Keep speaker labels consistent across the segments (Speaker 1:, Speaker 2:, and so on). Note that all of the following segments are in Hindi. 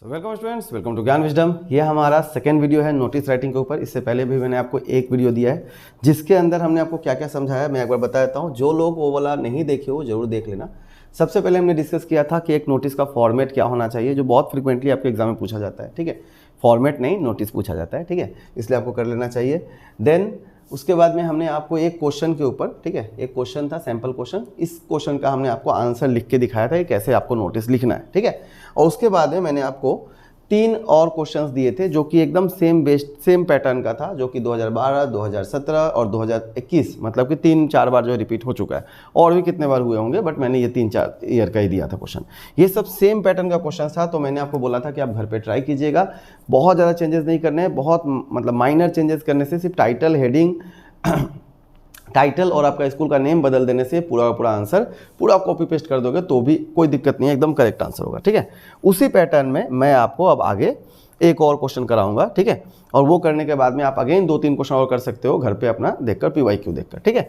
Speaker 1: वेलकम स्टूडेंट्स, वेलकम टू ज्ञान विजडम। ये हमारा सेकेंड वीडियो है नोटिस राइटिंग के ऊपर। इससे पहले भी मैंने आपको एक वीडियो दिया है जिसके अंदर हमने आपको क्या क्या समझाया मैं एक बार बता देता हूँ। जो लोग वो वाला नहीं देखे हो जरूर देख लेना। सबसे पहले हमने डिस्कस किया था कि एक नोटिस का फॉर्मेट क्या होना चाहिए, जो बहुत फ्रिक्वेंटली आपके एग्जाम में पूछा जाता है। ठीक है, फॉर्मेट नहीं नोटिस पूछा जाता है। ठीक है, इसलिए आपको कर लेना चाहिए। देन उसके बाद में हमने आपको एक क्वेश्चन के ऊपर, ठीक है, एक क्वेश्चन था सैम्पल क्वेश्चन, इस क्वेश्चन का हमने आपको आंसर लिख के दिखाया था कि कैसे आपको नोटिस लिखना है। ठीक है, और उसके बाद में मैंने आपको 3 और क्वेश्चंस दिए थे जो कि एकदम सेम पैटर्न का था, जो कि 2012, 2017 और 2021, मतलब कि 3-4 बार जो रिपीट हो चुका है। और भी कितने बार हुए होंगे, बट मैंने ये 3-4 ईयर का ही दिया था क्वेश्चन। ये सब सेम पैटर्न का क्वेश्चन था, तो मैंने आपको बोला था कि आप घर पे ट्राई कीजिएगा। बहुत ज़्यादा चेंजेस नहीं करने हैं, बहुत मतलब माइनर चेंजेस करने से, सिर्फ टाइटल, हेडिंग टाइटल और आपका स्कूल का नेम बदल देने से पूरा का पूरा आंसर पूरा कॉपी पेस्ट कर दोगे तो भी कोई दिक्कत नहीं है, एकदम करेक्ट आंसर होगा। ठीक है, उसी पैटर्न में मैं आपको अब आगे एक और क्वेश्चन कराऊंगा। ठीक है, और वो करने के बाद में आप अगेन 2-3 क्वेश्चन और कर सकते हो घर पे अपना देखकर, PYQ देखकर। ठीक है,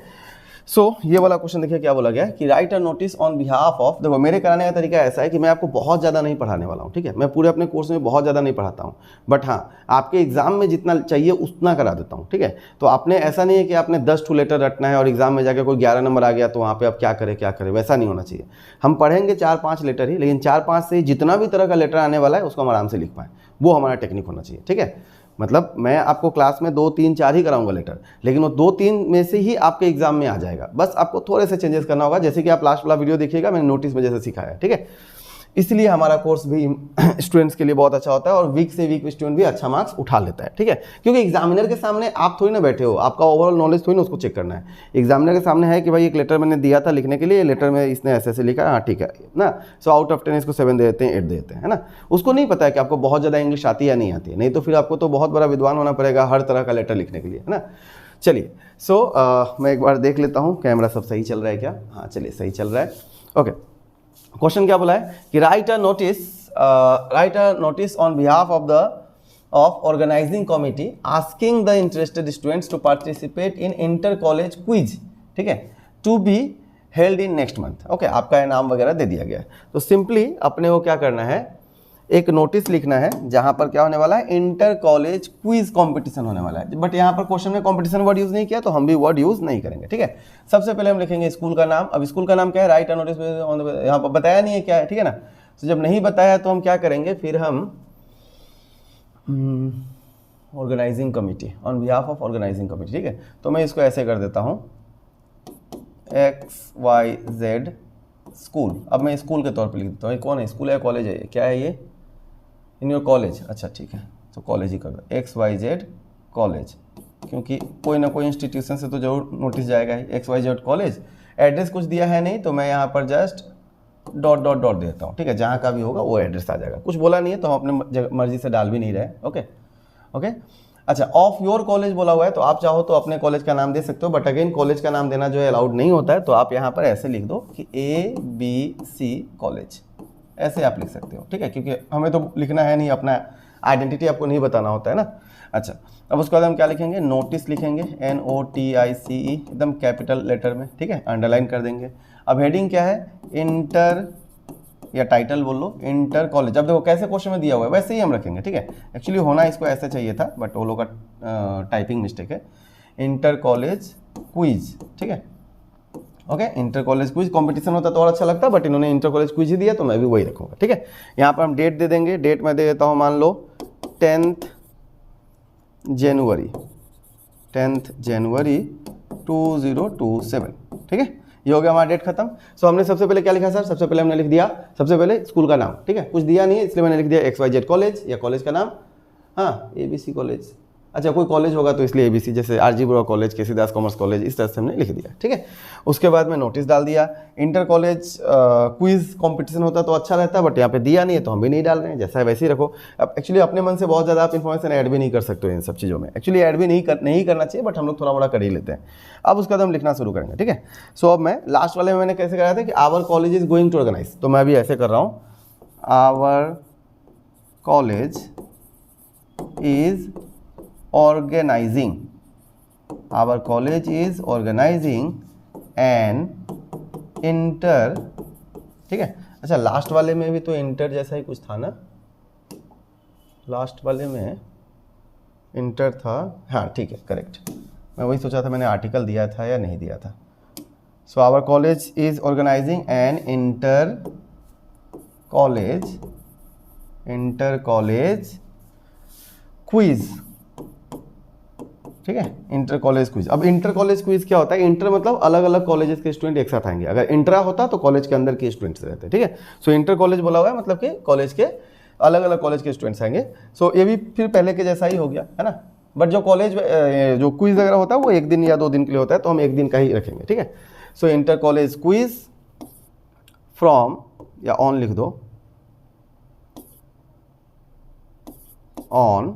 Speaker 1: सो ये वाला क्वेश्चन देखिए क्या बोला गया है कि write a notice on behalf of. देखो मेरे कराने का तरीका ऐसा है कि मैं आपको बहुत ज़्यादा नहीं पढ़ाने वाला हूँ। ठीक है, मैं पूरे अपने कोर्स में बहुत ज़्यादा नहीं पढ़ाता हूँ, बट हाँ आपके एग्जाम में जितना चाहिए उतना करा देता हूँ। ठीक है, तो आपने ऐसा नहीं है कि आपने 10 टू लेटर रटना है और एग्जाम में जाकर कोई 11 नंबर आ गया तो वहाँ पर आप क्या करें, वैसा नहीं होना चाहिए। हम पढ़ेंगे 4-5 लेटर ही, लेकिन 4-5 से जितना भी तरह का लेटर आने वाला है उसको हम आराम से लिख पाएँ, वो हमारा टेक्निक होना चाहिए। ठीक है, मतलब मैं आपको क्लास में 2-3-4 ही कराऊंगा लेटर, लेकिन वो 2-3 में से ही आपके एग्जाम में आ जाएगा। बस आपको थोड़े से चेंजेस करना होगा, जैसे कि आप लास्ट वाला वीडियो देखिएगा, मैंने नोटिस में जैसे सिखाया है। ठीक है, इसलिए हमारा कोर्स भी स्टूडेंट्स के लिए बहुत अच्छा होता है और वीक से वीक स्टूडेंट भी अच्छा मार्क्स उठा लेता है। ठीक है, क्योंकि एग्जामिनर के सामने आप थोड़ी ना बैठे हो, आपका ओवरऑल नॉलेज थोड़ी ना उसको चेक करना है। एग्जामिनर के सामने है कि भाई एक लेटर मैंने दिया था लिखने के लिए, लेटर में इसने ऐसे ऐसे लिखा, हाँ ठीक है ना, सो आउट ऑफ 10 इसको 7 दे देते हैं, 8 दे देते हैं, है ना। उसको नहीं पता है कि आपको बहुत ज़्यादा इंग्लिश आती है या नहीं आती है, नहीं तो फिर आपको तो बहुत बड़ा विद्वान होना पड़ेगा हर तरह का लेटर लिखने के लिए, है ना। चलिए, सो मैं एक बार देख लेता हूँ कैमरा सब सही चल रहा है क्या। हाँ चलिए, सही चल रहा है। ओके, क्वेश्चन क्या बोला है कि write a notice on behalf of organizing committee asking the interested students to participate in inter college quiz. ठीक है, to be held in next month. Okay, आपका इनाम वगैरह दे दिया गया है। तो सिंपली अपने को क्या करना है, एक नोटिस लिखना है जहां पर क्या होने वाला है, इंटर कॉलेज क्विज कंपटीशन होने वाला है। बट यहाँ पर क्वेश्चन में कंपटीशन वर्ड यूज नहीं किया, तो हम भी वर्ड यूज नहीं करेंगे। ठीक है, सबसे पहले हम लिखेंगे स्कूल का नाम। अब स्कूल का नाम क्या है, राइट अ नोटिस, यहाँ पर बताया नहीं है क्या है। ठीक है ना, तो जब नहीं बताया तो हम क्या करेंगे, फिर हम organizing committee, on behalf of organizing committee. ठीक है, तो मैं इसको ऐसे कर देता हूँ XYZ स्कूल। अब मैं स्कूल के तौर पर लिख देता हूँ, कौन है, स्कूल है कॉलेज है, क्या है ये, इन योर कॉलेज। अच्छा ठीक है, तो कॉलेज ही कर दो, XYZ कॉलेज, क्योंकि कोई ना कोई इंस्टीट्यूशन से तो जरूर नोटिस जाएगा ही। XYZ कॉलेज, एड्रेस कुछ दिया है नहीं, तो मैं यहाँ पर जस्ट ... देता हूँ। ठीक है, जहाँ का भी होगा वो एड्रेस आ जाएगा। कुछ बोला नहीं है तो हम अपने मर्जी से डाल भी नहीं रहे। ओके ओके, अच्छा, ऑफ योर कॉलेज बोला हुआ है, तो आप चाहो तो अपने कॉलेज का नाम दे सकते हो, बट अगेन कॉलेज का नाम देना जो है अलाउड नहीं होता है, तो आप यहाँ पर ऐसे लिख दो कि ABC कॉलेज, ऐसे आप लिख सकते हो। ठीक है, क्योंकि हमें तो लिखना है नहीं, अपना आइडेंटिटी आपको नहीं बताना होता है ना। अच्छा, अब उसके बाद हम क्या लिखेंगे, नोटिस लिखेंगे, NOTICE, एकदम कैपिटल लेटर में। ठीक है, अंडरलाइन कर देंगे। अब हेडिंग क्या है, इंटर, या टाइटल बोल लो, इंटर कॉलेज। अब देखो कैसे क्वेश्चन में दिया हुआ है वैसे ही हम रखेंगे। ठीक है, एक्चुअली होना इसको ऐसे चाहिए था, बट वो लोग का टाइपिंग मिस्टेक है। Inter college quiz. ठीक है, okay, inter college quiz competition होता तो और अच्छा लगता, बट इन्होंने इंटर कॉलेज क्विज ही दिया तो मैं भी वही रखूंगा। ठीक है, यहाँ पर हम डेट दे देंगे, डेट मैं दे देता हूँ, मान लो 10th जनवरी 2027। ठीक है, ये हो गया हमारा डेट खत्म। सो हमने सबसे पहले क्या लिखा सर, सबसे पहले हमने लिख दिया सबसे पहले स्कूल का नाम। ठीक है, कुछ दिया नहीं है इसलिए मैंने लिख दिया XYZ कॉलेज, या कॉलेज का नाम, हाँ ABC कॉलेज। अच्छा, कोई कॉलेज होगा तो इसलिए ABC, जैसे RG बोरा कॉलेज, KC दास कॉमर्स कॉलेज, इस तरह से हमने लिख दिया। ठीक है, उसके बाद में नोटिस डाल दिया, इंटर कॉलेज क्विज कंपटीशन होता तो अच्छा रहता, बट यहाँ पे दिया नहीं है तो हम भी नहीं डाल रहे हैं, जैसा है वैसे ही रखो। अब एक्चुअली अपने मन से बहुत ज़्यादा आप इन्फॉर्मेशन ऐड भी नहीं कर सकते हो इन सब चीज़ों में, एक्चुअली ऐड भी नहीं करना चाहिए, बट हम लोग थोड़ा बड़ा कर ही लेते हैं। अब उसके बाद हम लिखना शुरू करेंगे। ठीक है, सो अब मैं लास्ट वाले में मैंने कैसे कराया था कि our college is going to organize, तो मैं भी ऐसे कर रहा हूँ, our college is organizing, our college is organizing an inter। ठीक है, अच्छा, लास्ट वाले में भी तो इंटर जैसा ही कुछ था ना, लास्ट वाले में इंटर था, हाँ ठीक है, करेक्ट। मैं वही सोचा था मैंने आर्टिकल दिया था या नहीं दिया था। So our college is organizing an inter college quiz, ठीक है, इंटर कॉलेज क्विज। अब इंटर कॉलेज क्विज क्या होता है? इंटर मतलब अलग अलग कॉलेजेस के स्टूडेंट एक साथ आएंगे। अगर इंट्रा होता तो कॉलेज के अंदर के स्टूडेंट्स रहते हैं, ठीक है। सो इंटर कॉलेज बोला हुआ है मतलब कि कॉलेज के अलग अलग कॉलेज के स्टूडेंट्स आएंगे। सो ये भी फिर पहले के जैसा ही हो गया, है ना। बट जो कॉलेज जो क्विज वगैरह होता है वो 1 दिन या 2 दिन के लिए होता है, तो हम 1 दिन का ही रखेंगे, ठीक है। सो इंटर कॉलेज क्विज फ्रॉम, या ऑन लिख दो, ऑन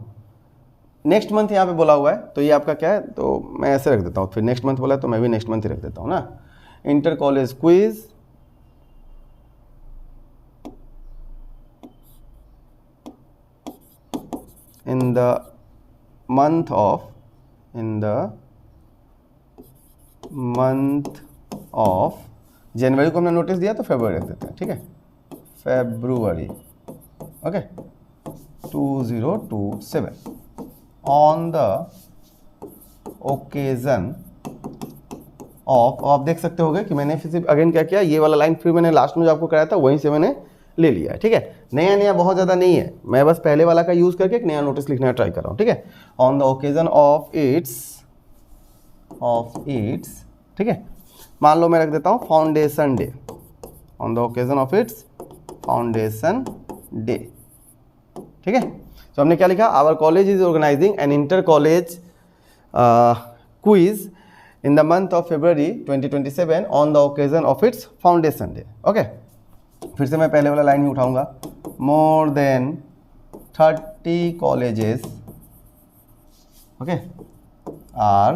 Speaker 1: नेक्स्ट मंथ यहाँ पे बोला हुआ है, तो ये आपका क्या है, तो मैं ऐसे रख देता हूँ। फिर नेक्स्ट मंथ बोला है तो मैं भी नेक्स्ट मंथ ही रख देता हूँ ना। Inter college quiz in the month of January को हमने नोटिस दिया तो फरवरी रख देते हैं, ठीक है, फरवरी, okay 2027 on the occasion of. आप देख सकते होगे कि मैंने फिर अगेन क्या किया, ये वाला लाइन फिर मैंने लास्ट में जो आपको कराया था वहीं से मैंने ले लिया है, ठीक है। नया बहुत ज़्यादा नहीं है, मैं बस पहले वाला का यूज़ करके एक नया नोटिस लिखना ट्राई कर रहा हूँ, ठीक है। On the occasion of its, ठीक है। मान लो मैं रख देता हूँ foundation day, on the occasion of its foundation day, ठीक है। तो हमने क्या लिखा, our college is organizing an inter college quiz in the month of February 2027 on the occasion of its foundation day, okay. फिर से मैं पहले वाला लाइन ही उठाऊंगा, more than 30 colleges, okay, are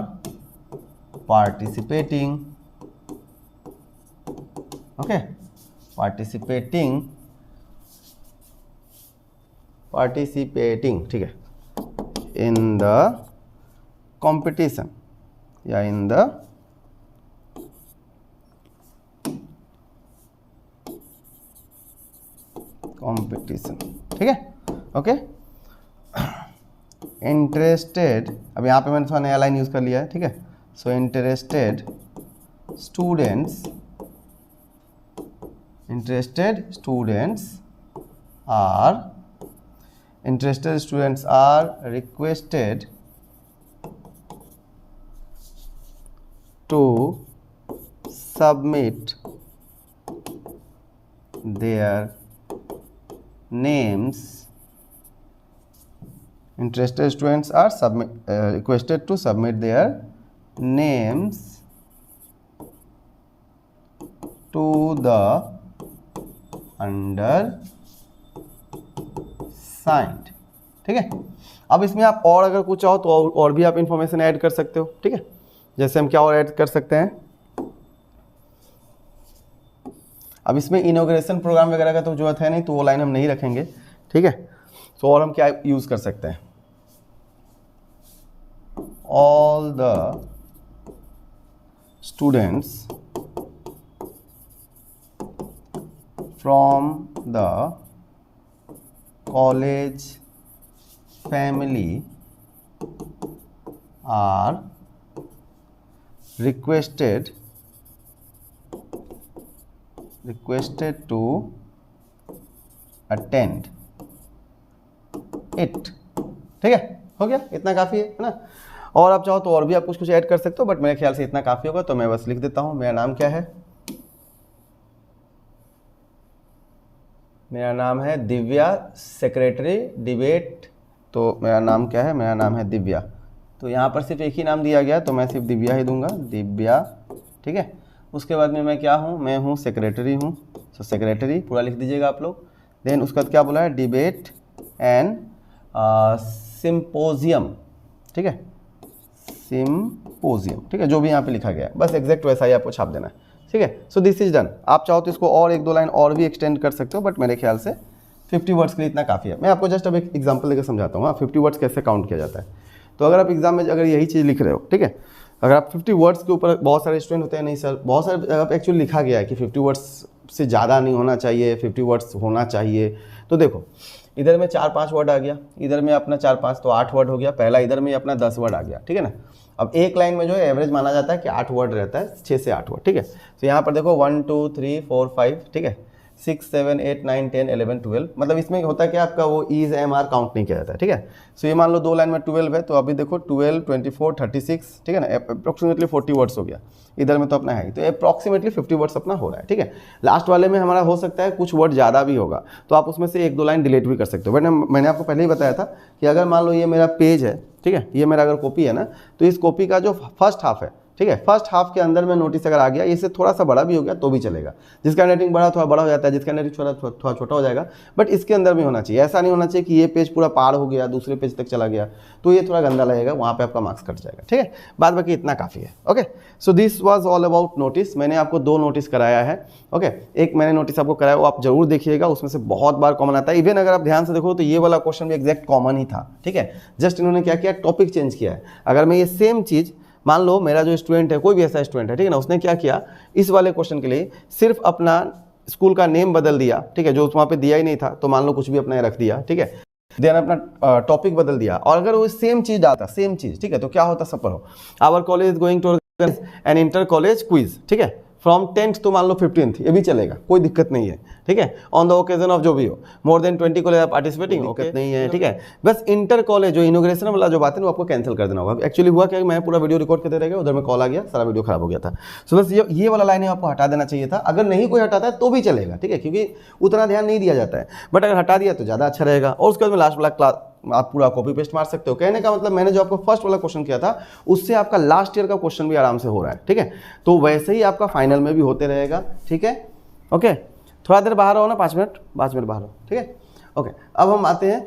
Speaker 1: participating, okay, participating, ठीक है, इन द कंपटीशन या इन द कंपटीशन, ठीक है, ओके। इंटरेस्टेड, अब यहाँ पे मैंने थोड़ा नया लाइन यूज़ कर लिया है, ठीक है। So interested students are requested to submit their names. Interested students are requested to submit their names to the undersigned, ठीक है। अब इसमें आप और अगर कुछ चाहो तो और भी आप इंफॉर्मेशन ऐड कर सकते हो, ठीक है। जैसे हम क्या और ऐड कर सकते हैं, अब इसमें इनॉग्रेशन प्रोग्राम वगैरह का तो जरूरत है नहीं, तो वो लाइन हम नहीं रखेंगे, ठीक है। तो और हम क्या यूज कर सकते हैं, all the students from the college family are requested to attend it, ठीक है। हो गया, इतना काफ़ी है ना। और आप चाहो तो और भी आप कुछ ऐड कर सकते हो, बट मेरे ख्याल से इतना काफ़ी होगा, तो मैं बस लिख देता हूँ। मेरा नाम क्या है, मेरा नाम है दिव्या, सेक्रेटरी डिबेट, तो मेरा नाम क्या है, मेरा नाम है दिव्या। तो यहाँ पर सिर्फ एक ही नाम दिया गया, तो मैं सिर्फ दिव्या ही दूंगा, दिव्या, ठीक है। उसके बाद में मैं क्या हूँ, मैं हूँ सेक्रेटरी हूँ, तो सेक्रेटरी पूरा लिख दीजिएगा आप लोग। देन उसके बाद क्या बोला है, डिबेट एंड सिम्पोजियम, ठीक है, सिम्पोजियम, ठीक है, जो भी यहाँ पे लिखा गया है बस एग्जैक्ट वैसा ही आपको छाप देना है, ठीक है। So this is done. आप चाहो तो इसको और 1-2 लाइन और भी एक्सटेंड कर सकते हो, बट मेरे ख्याल से 50 वर्ड्स के लिए इतना काफ़ी है। मैं आपको जस्ट अब एक एग्जाम्पल लेकर समझाता हूँ 50 वर्ड्स कैसे काउंट किया जाता है। तो अगर आप एग्जाम में अगर यही चीज़ लिख रहे हो, ठीक है, अगर आप 50 वर्ड्स के ऊपर, बहुत सारे स्टूडेंट होते हैं, नहीं सर बहुत सारे आप एक्चुअली लिखा गया है कि 50 वर्ड्स से ज़्यादा नहीं होना चाहिए, 50 वर्ड्स होना चाहिए। तो देखो इधर में 4-5 वर्ड आ गया, इधर में अपना 4-5 तो 8 वर्ड हो गया पहला, इधर में अपना 10 वर्ड आ गया, ठीक है ना। अब एक लाइन में जो है एवरेज माना जाता है कि 8 वर्ड रहता है, 6 से 8 वर्ड, ठीक है। तो यहाँ पर देखो 1 2 3 4 5, ठीक है, 6 7 8 9 10 11 12, मतलब इसमें होता है कि आपका वो ईज एम आर काउंट नहीं किया जाता है, ठीक है। सो ये मान लो 2 लाइन में 12 है, तो अभी देखो 12 24 36, ठीक है ना, अप्रोक्सीमेटली 40 वर्ड्स हो गया। इधर में तो अपना है, तो अप्रॉक्सीमेटली 50 वर्ड्स अपना हो रहा है, ठीक है। लास्ट वाले में हमारा हो सकता है कुछ वर्ड ज़्यादा भी होगा, तो आप उसमें से 1-2 लाइन डिलीट भी कर सकते हो। मैंने आपको पहले ही बताया था कि अगर मान लो ये मेरा पेज है, ठीक है, ये मेरा अगर कॉपी है ना, तो इस कॉपी का जो फर्स्ट हाफ है, ठीक है, फर्स्ट हाफ के अंदर में नोटिस अगर आ गया, इससे थोड़ा सा बड़ा भी हो गया तो भी चलेगा। जिसका हैंडराइटिंग बड़ा थोड़ा बड़ा हो जाता है, जिसका हैंडराइटिंग थोड़ा छोटा हो जाएगा, बट इसके अंदर भी होना चाहिए। ऐसा नहीं होना चाहिए कि ये पेज पूरा पार हो गया दूसरे पेज तक चला गया, तो ये थोड़ा गंदा लगेगा, वहाँ पे आपका मार्क्स कट जाएगा, ठीक है। बाद बाकी इतना काफ़ी है। Okay, so this was all about notice. मैंने आपको 2 नोटिस कराया है। ओके, एक मैंने नोटिस आपको कराया, वो आप जरूर देखिएगा, उसमें से बहुत बार कॉमन आता है। इवन अगर आप ध्यान से देखो तो ये वाला क्वेश्चन भी एग्जैक्ट कॉमन ही था, ठीक है। जस्ट इन्होंने क्या किया, टॉपिक चेंज किया है। अगर मैं ये सेम चीज़, मान लो मेरा जो स्टूडेंट है, कोई भी ऐसा स्टूडेंट है, ठीक है ना, उसने क्या किया, इस वाले क्वेश्चन के लिए सिर्फ अपना स्कूल का नेम बदल दिया, ठीक है, जो वहाँ पे दिया ही नहीं था, तो मान लो कुछ भी अपना रख दिया, ठीक है, देन अपना टॉपिक बदल दिया, और अगर वो सेम चीज डालता, सेम चीज, ठीक है, तो क्या होता, सफर हो, our college going to organize an inter college quiz, ठीक है, फ्रॉम 10th तो मान लो 15th, ये भी चलेगा, कोई दिक्कत नहीं है, ठीक है। ऑन द ओकेजन ऑफ जो भी हो, मोर देन 20 कॉलेज पार्टिसिपेटिंग, दिक्कत नहीं है, ठीक है। बस इंटर कॉलेज जो इनोग्रेशन वाला जो बात है वो आपको कैंसिल कर देना होगा। एक्चुअली हुआ क्या, मैं पूरा वीडियो रिकॉर्ड करते रह गया, उधर में कॉल आ गया, सारा वीडियो खराब हो गया था। सो बस ये वाला लाइन आपको हटा देना चाहिए था। अगर नहीं कोई हटाता है तो भी चलेगा, ठीक है, क्योंकि उतना ध्यान नहीं दिया जाता है, बट अगर हटा दिया तो ज़्यादा अच्छा रहेगा। और उसके बाद में लास्ट वाला क्लास आप पूरा कॉपी पेस्ट मार सकते हो। कहने का मतलब मैंने जो आपको फर्स्ट वाला क्वेश्चन किया था, उससे आपका लास्ट ईयर का क्वेश्चन भी आराम से हो रहा है, ठीक है। तो वैसे ही आपका फाइनल में भी होते रहेगा, ठीक है। ओके, थोड़ा देर बाहर रहो ना, 5 मिनट बाहर रहो, ठीक है। ओके, अब हम आते हैं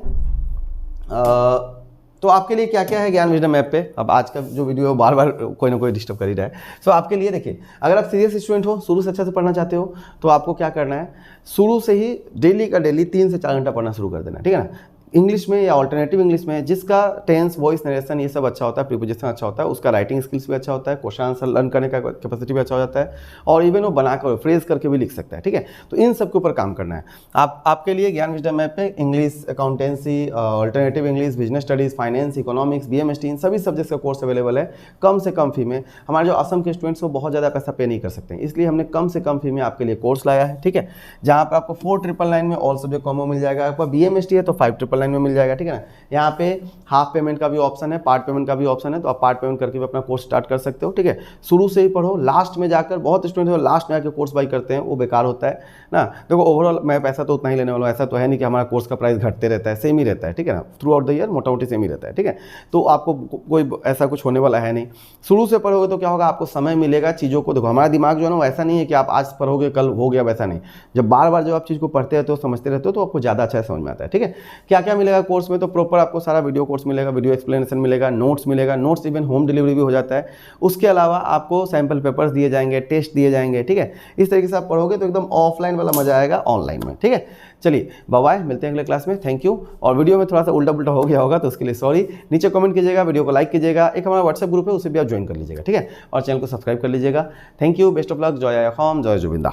Speaker 1: तो आपके लिए क्या क्या है ज्ञान विजडम ऐप पे। अब आज का जो वीडियो है बार बार कोई ना कोई डिस्टर्ब कर ही रहा है। सो आपके लिए देखिए, अगर आप सीरियस स्टूडेंट हो, शुरू से अच्छे से पढ़ना चाहते हो, तो आपको क्या करना है, शुरू से ही डेली का डेली 3 से 4 घंटा पढ़ना शुरू कर देना, ठीक है ना। इंग्लिश में या ऑल्टरनेटिव इंग्लिश में, जिसका टेंस, वॉइस, नरेशन ये सब अच्छा होता है, प्रीपोजिशन अच्छा होता है, उसका राइटिंग स्किल्स भी अच्छा होता है, क्वेश्चन आंसर लर्न करने का कैपेसिटी भी अच्छा हो जाता है, और इवन वो बनाकर फ्रेज करके भी लिख सकता है, ठीक है। तो इन सब के ऊपर काम करना है। आपके लिए ज्ञान विजडम ऐप पे English, accountancy, alternative English, business studies, finance, economics, BMST, इन सभी सब्जेक्ट्स का कोर्स अवेलेबल है कम से कम फी में। हमारे जो असम के स्टूडेंट्स वो बहुत ज़्यादा पैसा पे नहीं कर सकते हैं, इसलिए हमने कम से कम फी में आपके लिए कोर्स लाया है, ठीक है, जहाँ पर आपको 4999 में ऑल सब्जेक्ट कॉम्बो मिल जाएगा। आपका BMST है तो 5999 में मिल जाएगा, ठीक है ना। यहाँ पे हाफ पेमेंट का भी ऑप्शन है, पार्ट पेमेंट का भी ऑप्शन है, तो आप पार्ट पेमेंट करके भी अपना कोर्स स्टार्ट कर सकते हो, ठीक है। शुरू से ही पढ़ो, लास्ट में जाकर बहुत स्टूडेंट लास्ट में आकर कोर्स बाई करते हैं, वो बेकार होता है ना। देखो ओवरऑल मैं पैसा तो उतना ही लेने वाला हूँ, ऐसा तो है नहीं कि हमारा कोर्स का प्राइस घटते रहता है, सेम ही रहता है, ठीक है ना, थ्रू आउट द ईयर मोटा मोटी सेम ही रहता है, ठीक है। तो आपको कोई ऐसा कुछ होने वाला है नहीं। शुरू से पढ़ोगे तो क्या होगा, आपको समय मिलेगा चीज़ों को। देखो हमारा दिमाग जो है ना, ऐसा नहीं है कि आप आज पढ़ोगे कल हो गया, वैसा नहीं। जब बार बार जब आप चीज़ को पढ़ते रहते हो, समझते रहते हो, तो आपको ज़्यादा अच्छा समझ में आता है, ठीक है। क्या क्या मिलेगा कोर्स में, तो प्रॉपर आपको सारा वीडियो कोर्स मिलेगा, वीडियो एक्सप्लेनेशन मिलेगा, नोट्स मिलेगा, नोट्स इवन होम डिलीवरी भी हो जाता है। उसके अलावा आपको सैम्पल पेपर्स दिए जाएंगे, टेस्ट दिए जाएंगे, ठीक है। इस तरीके से आप पढ़ोगे तो एकदम ऑफलाइन वाला मजा आएगा ऑनलाइन में, ठीक है। चलिए बाय बाय, मिलते हैं अगले क्लास में, थैंक यू। और वीडियो में थोड़ा सा उल्टा पुल्टा हो गया होगा तो उसके लिए सॉरी। नीचे कमेंट कीजिएगा, वीडियो को लाइक कीजिएगा, एक हमारा व्हाट्सएप ग्रुप है उसे भी आप ज्वाइन कर लीजिएगा, ठीक है, और चैनल को सब्सक्राइब कर लीजिएगा। Thank you, best of luck, जय असम, जय जुबिंदा।